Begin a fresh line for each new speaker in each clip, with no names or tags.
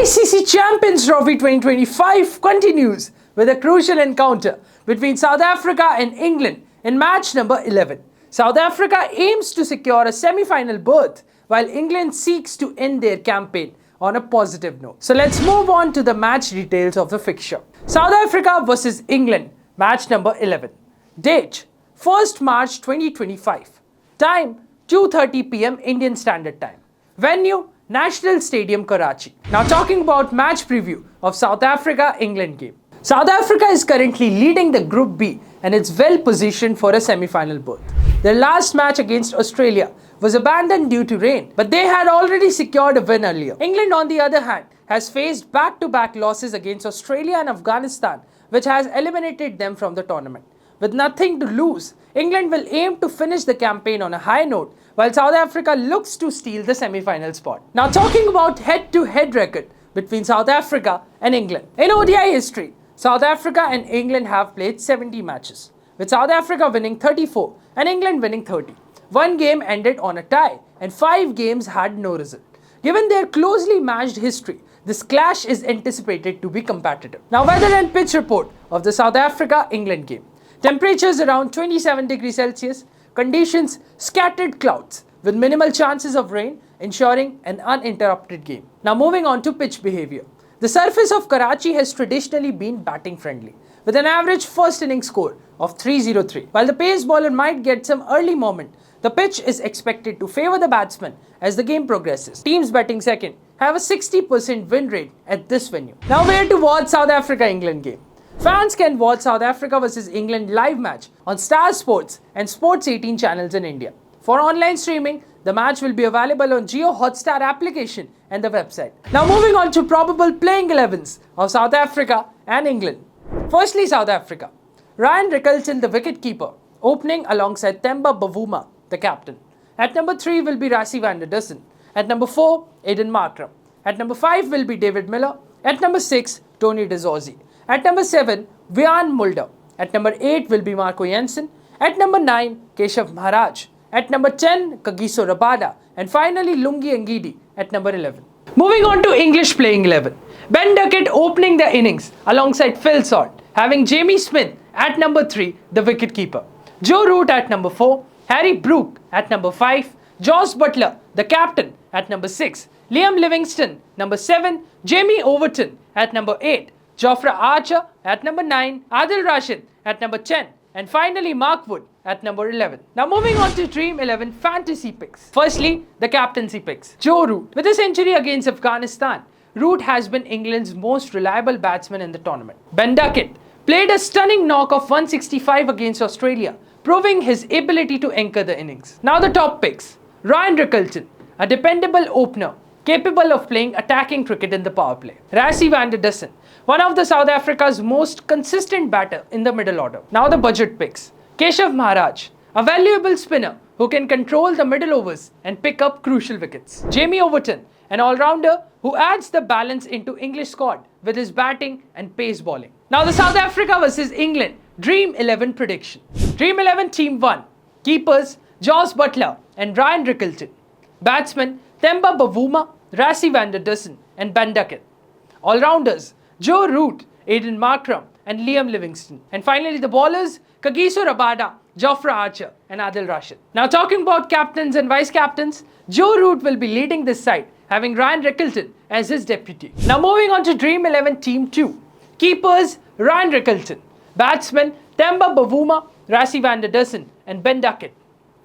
ICC Champions Trophy 2025 continues with a crucial encounter between South Africa and England in match number 11. South Africa aims to secure a semi-final berth while England seeks to end their campaign on a positive note. So let's move on to the match details of the fixture. South Africa versus England, match number 11. Date 1st March 2025. Time 2:30 p.m. Indian Standard Time. Venue National Stadium, Karachi. Now talking about match preview of South Africa-England game. South Africa is currently leading the Group B and it's well positioned for a semi-final berth. Their last match against Australia was abandoned due to rain, but they had already secured a win earlier. England, on the other hand, has faced back-to-back losses against Australia and Afghanistan, which has eliminated them from the tournament. With nothing to lose, England will aim to finish the campaign on a high note, while South Africa looks to steal the semi-final spot. Now talking about head-to-head record between South Africa and England. In ODI history, South Africa and England have played 70 matches, with South Africa winning 34 and England winning 30. One game ended on a tie and 5 games had no result. Given their closely matched history, this clash is anticipated to be competitive. Now weather and pitch report of the South Africa-England game. Temperatures around 27 degrees Celsius, conditions scattered clouds with minimal chances of rain, ensuring an uninterrupted game. Now moving on to pitch behavior. The surface of Karachi has traditionally been batting friendly, with an average first innings score of 303. While the pace bowler might get some early moment, the pitch is expected to favour the batsman as the game progresses. Teams batting second have a 60% win rate at this venue. Now where to watch South Africa-England game? Fans can watch South Africa vs England live match on Star Sports and Sports 18 channels in India. For online streaming, the match will be available on Jio Hotstar application and the website. Now moving on to probable playing 11s of South Africa and England. Firstly, South Africa. Ryan Rickelton, the wicketkeeper, opening alongside Themba Bavuma, the captain. At number 3 will be Rassie van der Dussen. At number 4, Aiden Markram. At number 5 will be David Miller. At number 6, Tony de Zorzi. At number 7, Wiaan Mulder. At number 8 will be Marco Jansen. At number 9, Keshav Maharaj. At number 10, Kagiso Rabada. And finally, Lungi Ngidi at number 11. Moving on to English playing 11. Ben Duckett opening the innings alongside Phil Salt, having Jamie Smith at number 3, the wicketkeeper. Joe Root at number 4, Harry Brook at number 5, Jos Buttler, the captain, at number 6, Liam Livingstone, number 7, Jamie Overton at number 8, Jofra Archer at number 9, Adil Rashid at number 10, and finally Mark Wood at number 11. Now moving on to Dream 11 fantasy picks. Firstly, the captaincy picks. Joe Root. With a century against Afghanistan, Root has been England's most reliable batsman in the tournament. Ben Duckett played a stunning knock of 165 against Australia, proving his ability to anchor the innings. Now the top picks. Ryan Rickelton, a dependable opener, capable of playing attacking cricket in the power play. Rassie van der Dussen, one of the South Africa's most consistent batter in the middle order. Now the budget picks. Keshav Maharaj, a valuable spinner who can control the middle overs and pick up crucial wickets. Jamie Overton, an all-rounder who adds the balance into English squad with his batting and pace bowling. Now the South Africa vs England Dream 11 prediction. Dream 11 Team 1. Keepers Jos Buttler and Ryan Rickelton. Batsmen Themba Bavuma, Rassie van der Dussen and Ben Duckett. All-rounders Joe Root, Aiden Markram and Liam Livingstone. And finally the bowlers Kagiso Rabada, Jofra Archer and Adil Rashid. Now talking about captains and vice-captains, Joe Root will be leading this side, having Ryan Rickelton as his deputy. Now moving on to Dream 11 Team 2. Keepers Ryan Rickelton. Batsmen Themba Bavuma, Rassie van der Dussen and Ben Duckett.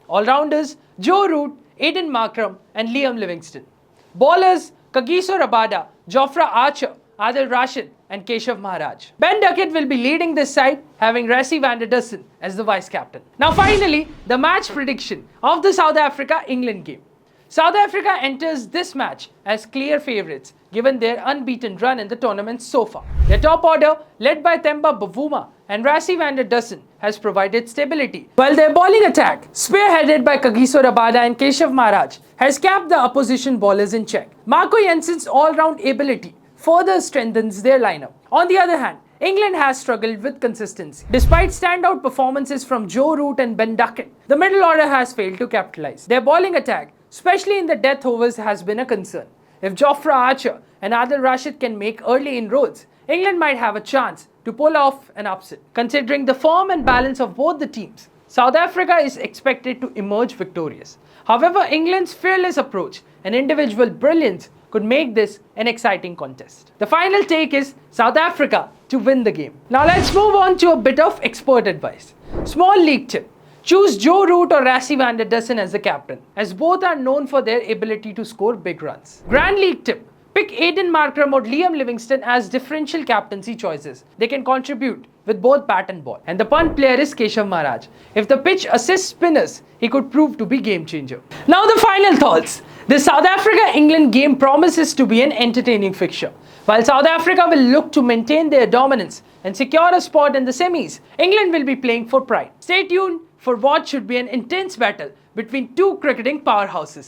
All-rounders Joe Root, Aiden Markram and Liam Livingstone. Bowlers Kagiso Rabada, Jofra Archer, Adil Rashid and Keshav Maharaj. Ben Duckett will be leading this side, having Rassie van der Dussen as the vice-captain. Now finally, the match prediction of the South Africa-England game. South Africa enters this match as clear favourites given their unbeaten run in the tournament so far. Their top order, led by Themba Bavuma and Rassie van der Dussen, has provided stability, while their bowling attack, spearheaded by Kagiso Rabada and Keshav Maharaj, has kept the opposition bowlers in check. Marco Jansen's all-round ability further strengthens their lineup. On the other hand, England has struggled with consistency. Despite standout performances from Joe Root and Ben Duckett, the middle order has failed to capitalize. Their bowling attack, especially in the death overs, has been a concern. If Jofra Archer and Adil Rashid can make early inroads, England might have a chance to pull off an upset. Considering the form and balance of both the teams, South Africa is expected to emerge victorious. However, England's fearless approach and individual brilliance could make this an exciting contest. The final take is South Africa to win the game. Now let's move on to a bit of expert advice. Small league tip. Choose Joe Root or Rassie van der Dussen as the captain, as both are known for their ability to score big runs. Grand League tip. Pick Aiden Markram or Liam Livingston as differential captaincy choices. They can contribute with both bat and ball. And the punt player is Keshav Maharaj. If the pitch assists spinners, he could prove to be game changer. Now the final thoughts. The South Africa-England game promises to be an entertaining fixture. While South Africa will look to maintain their dominance and secure a spot in the semis, England will be playing for pride. Stay tuned for what should be an intense battle between two cricketing powerhouses.